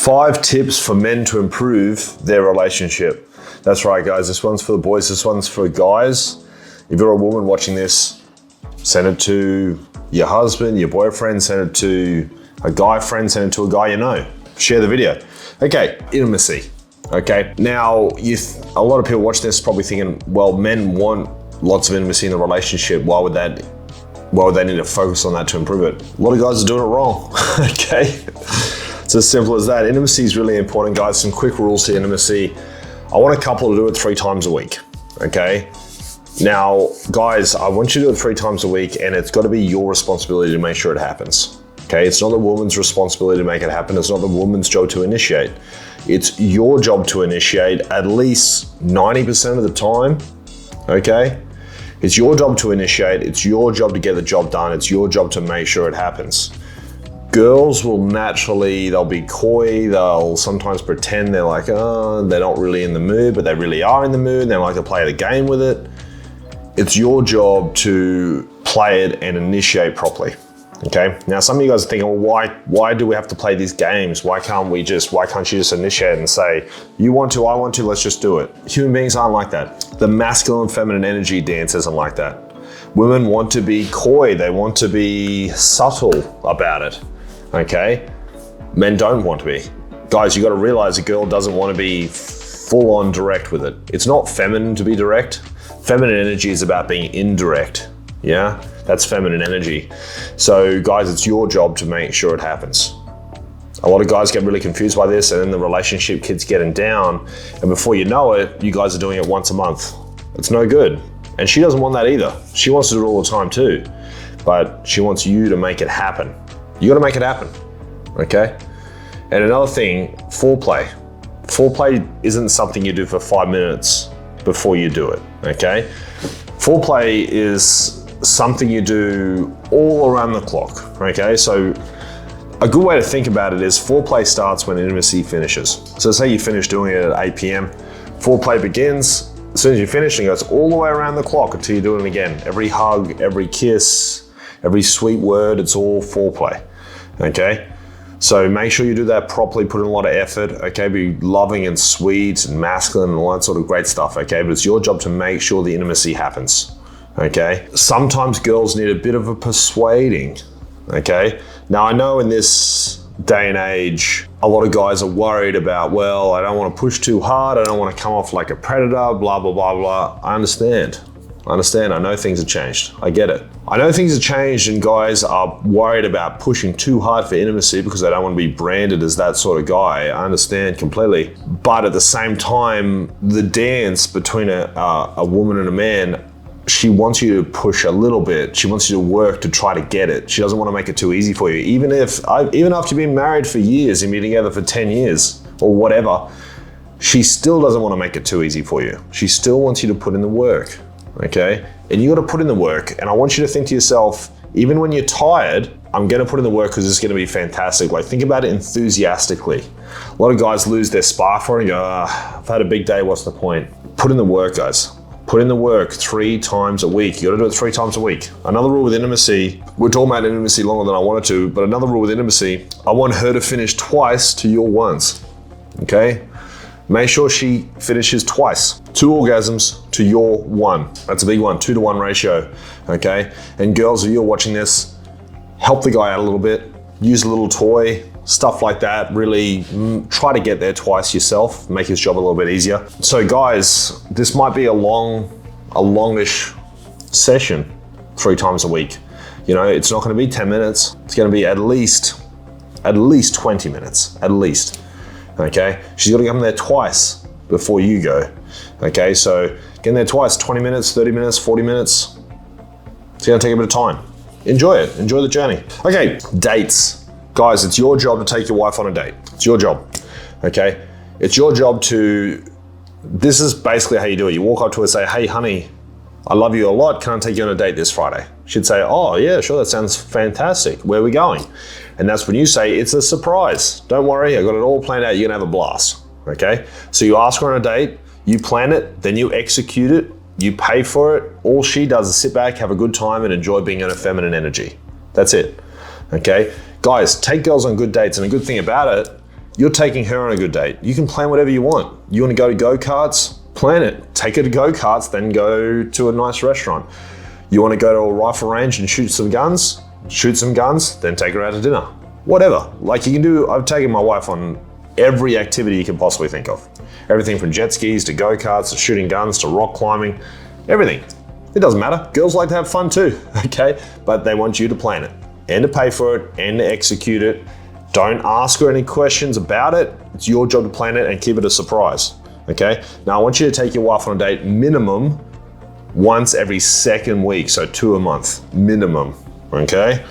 5 tips for men to improve their relationship. That's right, guys. This one's for the boys. This one's for guys. If you're a woman watching this, send it to your husband, your boyfriend, send it to a guy friend, send it to a guy you know. Share the video. Okay, intimacy. Okay, now a lot of people watching this probably thinking, well, men want lots of intimacy in the relationship. Why would they need to focus on that to improve it? A lot of guys are doing it wrong. Okay, it's as simple as that. Intimacy is really important, guys. Some quick rules to intimacy. I want a couple to do it 3 times a week. Okay. Now, guys, I want you to do it 3 times a week, and it's got to be your responsibility to make sure it happens. Okay, it's not the woman's responsibility to make it happen. It's not the woman's job to initiate. It's your job to initiate at least 90% of the time. Okay, it's your job to initiate. It's your job to get the job done. It's your job to make sure it happens. Girls will naturally, they'll be coy. They'll sometimes pretend they're like, oh, they're not really in the mood, but they really are in the mood. They like to play the game with it. It's your job to play it and initiate properly. Okay. Now, some of you guys are thinking, well, why do we have to play these games? Why can't you just initiate and say, you want to, I want to, let's just do it? Human beings aren't like that. The masculine feminine energy dance isn't like that. Women want to be coy. They want to be subtle about it. Okay. Men don't want to be. Guys, you got to realize a girl doesn't want to be full on direct with it. It's not feminine to be direct. Feminine energy is about being indirect. Yeah, that's feminine energy. So guys, it's your job to make sure it happens. A lot of guys get really confused by this, and then the relationship keeps getting down, and before you know it, you guys are doing it once a month. It's no good. And she doesn't want that either. She wants to do it all the time too, but she wants you to make it happen. You gotta make it happen, okay? And another thing, foreplay. Foreplay isn't something you do for 5 minutes before you do it, okay? Foreplay is something you do all around the clock, okay? So a good way to think about it is foreplay starts when intimacy finishes. So say you finish doing it at 8 p.m. Foreplay begins as soon as you finish, and it goes all the way around the clock until you do it again. Every hug, every kiss, every sweet word, it's all foreplay, okay? So make sure you do that properly, put in a lot of effort, okay? Be loving and sweet and masculine and all that sort of great stuff, okay? But it's your job to make sure the intimacy happens, okay? Sometimes girls need a bit of a persuading, okay? Now I know in this day and age, a lot of guys are worried about, well, I don't want to push too hard, I don't want to come off like a predator, blah, blah, blah, blah. I understand. I know things have changed. I get it. I know things have changed, and guys are worried about pushing too hard for intimacy because they don't want to be branded as that sort of guy. I understand completely. But at the same time, the dance between a woman and a man, she wants you to push a little bit. She wants you to work to try to get it. She doesn't want to make it too easy for you. Even after you've been married for years and been together for 10 years or whatever, she still doesn't want to make it too easy for you. She still wants you to put in the work. Okay, and you got to put in the work, and I want you to think to yourself, even when you're tired, I'm going to put in the work because it's going to be fantastic. Like, think about it enthusiastically. A lot of guys lose their spark for it and go, I've had a big day, what's the point? Put in the work, guys. Put in the work 3 times a week. You got to do it 3 times a week. Another rule with intimacy, we're talking about intimacy longer than I wanted to, but another rule with intimacy, I want her to finish twice to your once. Okay? Make sure she finishes twice. 2 orgasms to your 1. That's a big one, 2 to 1 ratio, okay? And girls, if you're watching this, help the guy out a little bit. Use a little toy, stuff like that. Really try to get there twice yourself, make his job a little bit easier. So guys, this might be a longish session 3 times a week. You know, it's not gonna be 10 minutes. It's gonna be at least 20 minutes, at least. Okay, she's got to come there twice before you go. Okay, so getting there twice, 20 minutes, 30 minutes, 40 minutes. It's gonna take a bit of time. Enjoy it, enjoy the journey. Okay, dates. Guys, it's your job to take your wife on a date. It's your job, okay? It's your job this is basically how you do it. You walk up to her and say, hey honey, I love you a lot, can I take you on a date this Friday? She'd say, oh yeah, sure, that sounds fantastic. Where are we going? And that's when you say, it's a surprise. Don't worry, I got it all planned out, you're gonna have a blast, okay? So you ask her on a date, you plan it, then you execute it, you pay for it. All she does is sit back, have a good time, and enjoy being in a feminine energy. That's it, okay? Guys, take girls on good dates, and a good thing about it, You're taking her on a good date. You can plan whatever you want. You want to go to go-karts? Plan it. Take her to go-karts, then go to a nice restaurant. You want to go to a rifle range and shoot some guns? Shoot some guns, then take her out to dinner. Whatever. Like you can do, I've taken my wife on every activity you can possibly think of. Everything from jet skis to go-karts to shooting guns to rock climbing, everything. It doesn't matter. Girls like to have fun too, okay? But they want you to plan it and to pay for it and to execute it. Don't ask her any questions about it. It's your job to plan it and keep it a surprise, okay? Now I want you to take your wife on a date minimum once every second week, so 2 a month, minimum, okay?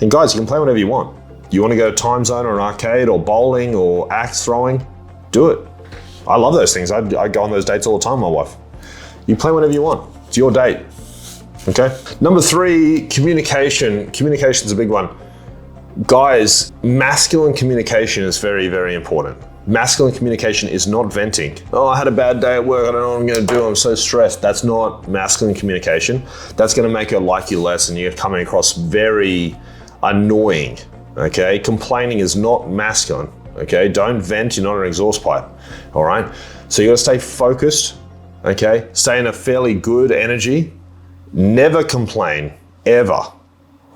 And guys, you can plan whatever you want. You want to go to Time Zone or an arcade or bowling or axe throwing? Do it. I love those things. I go on those dates all the time with my wife. You plan whatever you want. It's your date, okay? Number 3, communication. Communication's a big one. Guys, masculine communication is very, very important. Masculine communication is not venting. Oh, I had a bad day at work. I don't know what I'm going to do. I'm so stressed. That's not masculine communication. That's going to make her like you less and you're coming across very annoying, okay? Complaining is not masculine, okay? Don't vent. You're not an exhaust pipe, all right? So you got to stay focused, okay? Stay in a fairly good energy. Never complain, ever,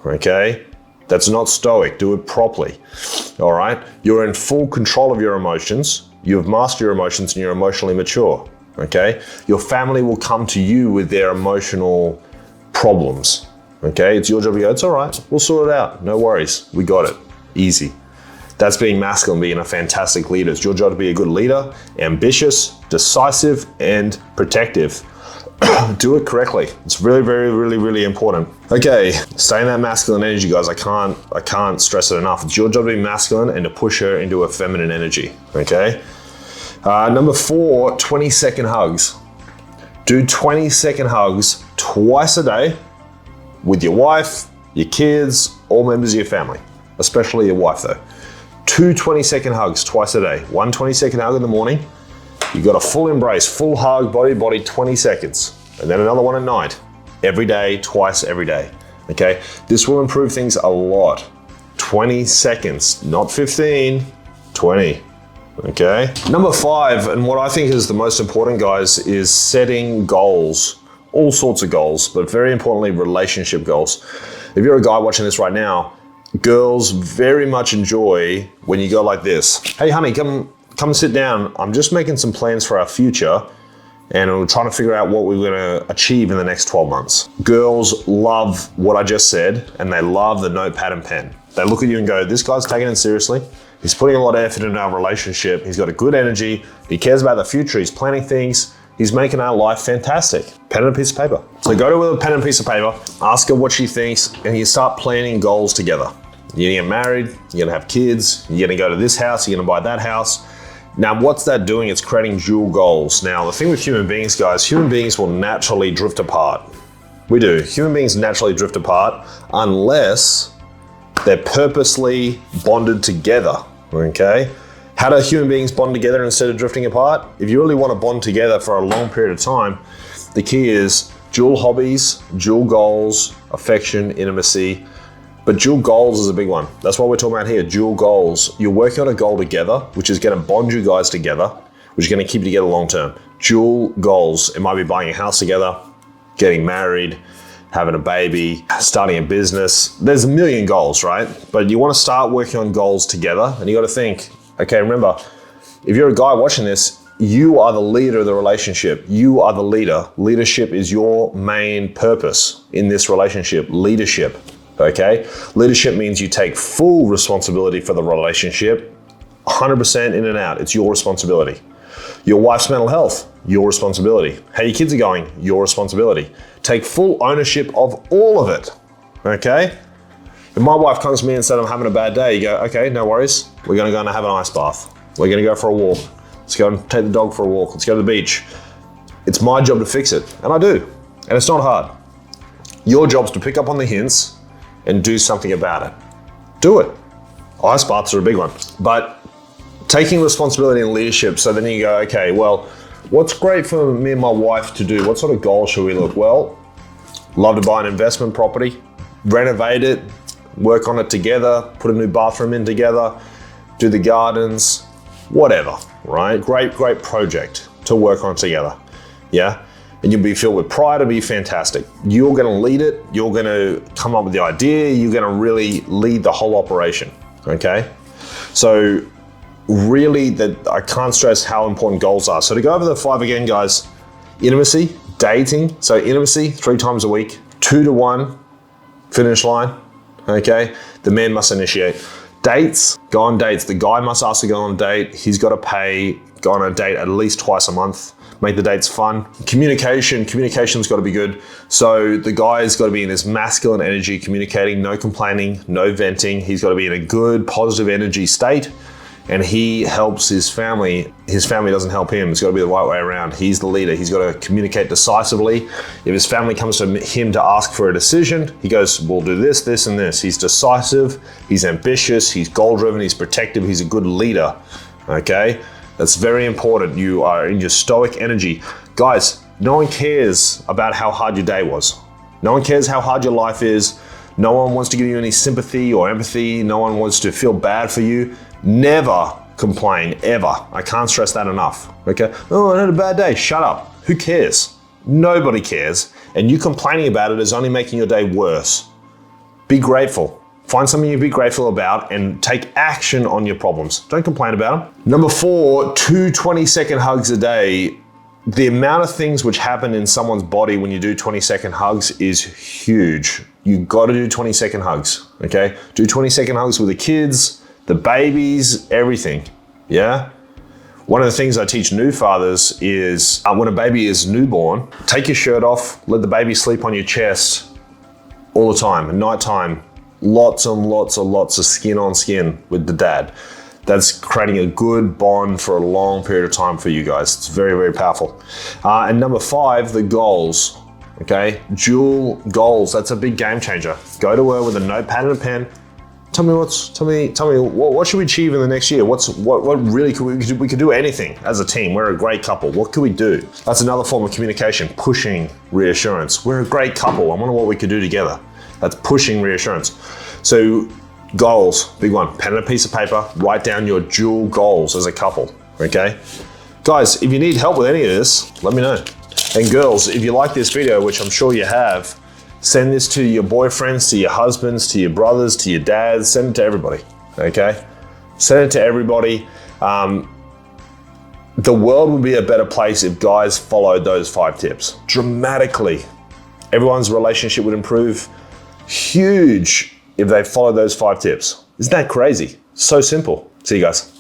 okay? That's not stoic. Do it properly. All right? You're in full control of your emotions. You've mastered your emotions and you're emotionally mature. Okay? Your family will come to you with their emotional problems. Okay? It's your job to go, it's all right. We'll sort it out. No worries. We got it. Easy. That's being masculine, being a fantastic leader. It's your job to be a good leader, ambitious, decisive, and protective. Do it correctly. It's really, very, really, really important. Okay, stay in that masculine energy, guys. I can't stress it enough. It's your job to be masculine and to push her into a feminine energy, okay? Number 4, 20-second hugs. Do 20-second hugs twice a day with your wife, your kids, all members of your family, especially your wife though. 2 20-second hugs twice a day. 1 20-second hug in the morning. You got a full embrace, full hug, body to body, 20 seconds. And then another one at night. Every day, twice every day, okay? This will improve things a lot. 20 seconds, not 15, 20, okay? Number 5, and what I think is the most important, guys, is setting goals. All sorts of goals, but very importantly, relationship goals. If you're a guy watching this right now, girls very much enjoy when you go like this. Hey, honey, come sit down. I'm just making some plans for our future and we're trying to figure out what we're gonna achieve in the next 12 months. Girls love what I just said and they love the notepad and pen. They look at you and go, this guy's taking it seriously. He's putting a lot of effort into our relationship. He's got a good energy. He cares about the future. He's planning things. He's making our life fantastic. Pen and a piece of paper. So go to her with a pen and a piece of paper, ask her what she thinks, and you start planning goals together. You're gonna get married, you're gonna have kids, you're gonna go to this house, you're gonna buy that house. Now, what's that doing? It's creating dual goals. Now, the thing with human beings, guys, human beings will naturally drift apart. We do. Human beings naturally drift apart unless they're purposely bonded together, okay? How do human beings bond together instead of drifting apart? If you really want to bond together for a long period of time, the key is dual hobbies, dual goals, affection, intimacy. But dual goals is a big one. That's what we're talking about here, dual goals. You're working on a goal together, which is gonna bond you guys together, which is gonna keep you together long term. Dual goals. It might be buying a house together, getting married, having a baby, starting a business. There's a million goals, right? But you wanna start working on goals together and you gotta think, okay, remember, if you're a guy watching this, you are the leader of the relationship. You are the leader. Leadership is your main purpose in this relationship, leadership. Okay? Leadership means you take full responsibility for the relationship, 100% in and out. It's your responsibility. Your wife's mental health, your responsibility. How your kids are going, your responsibility. Take full ownership of all of it. Okay? If my wife comes to me and said I'm having a bad day, you go, okay, no worries. We're gonna go and have an ice bath. We're gonna go for a walk. Let's go and take the dog for a walk. Let's go to the beach. It's my job to fix it, and I do. And it's not hard. Your job's to pick up on the hints and do something about it. Do it. Ice baths are a big one. But taking responsibility and leadership, so then you go, okay, well, what's great for me and my wife to do? What sort of goals should we look? Well, love to buy an investment property, renovate it, work on it together, put a new bathroom in together, do the gardens, whatever, right? Great project to work on together, yeah? And you'll be filled with pride, it'll be fantastic. You're gonna lead it, you're gonna come up with the idea, you're gonna really lead the whole operation, okay? So really, that I can't stress how important goals are. So to go over the 5 again, guys, intimacy, dating. So intimacy, 3 times a week, 2 to 1, finish line, okay? The man must initiate. Dates, go on dates. The guy must ask to go on a date. He's got to pay, go on a date at least twice a month. Make the dates fun. Communication's got to be good. So the guy's got to be in this masculine energy, communicating, no complaining, no venting. He's got to be in a good, positive energy state. And he helps his family. His family doesn't help him. It's got to be the right way around. He's the leader. He's got to communicate decisively. If his family comes to him to ask for a decision, he goes, we'll do this, this, and this. He's decisive. He's ambitious. He's goal-driven. He's protective. He's a good leader, okay? That's very important. You are in your stoic energy. Guys, no one cares about how hard your day was. No one cares how hard your life is. No one wants to give you any sympathy or empathy. No one wants to feel bad for you. Never complain, ever. I can't stress that enough, okay? Oh, I had a bad day. Shut up. Who cares? Nobody cares. And you complaining about it is only making your day worse. Be grateful. Find something you be grateful about and take action on your problems. Don't complain about them. Number 4, 2 20-second hugs a day. The amount of things which happen in someone's body when you do 20-second hugs is huge. You gotta do 20-second hugs, okay? Do 20-second hugs with the kids, the babies, everything, yeah? One of the things I teach new fathers is when a baby is newborn, take your shirt off, let the baby sleep on your chest all the time. At nighttime, lots of skin on skin with the dad. That's creating a good bond for a long period of time for you guys. It's very powerful. And number 5, the goals, okay? Dual goals, that's a big game changer. Go to her with a notepad and a pen. Tell me what should we achieve in the next year? What really we could do anything as a team. We're a great couple. What could we do? That's another form of communication, pushing reassurance. We're a great couple. I wonder what we could do together. That's pushing reassurance. So goals, big one. Pen and a piece of paper, write down your dual goals as a couple, okay? Guys, if you need help with any of this, let me know. And girls, if you like this video, which I'm sure you have, send this to your boyfriends, to your husbands, to your brothers, to your dads, send it to everybody, okay? Send it to everybody. The world would be a better place if guys followed those 5 tips. Dramatically. Everyone's relationship would improve huge if they followed those 5 tips. Isn't that crazy? So simple. See you guys.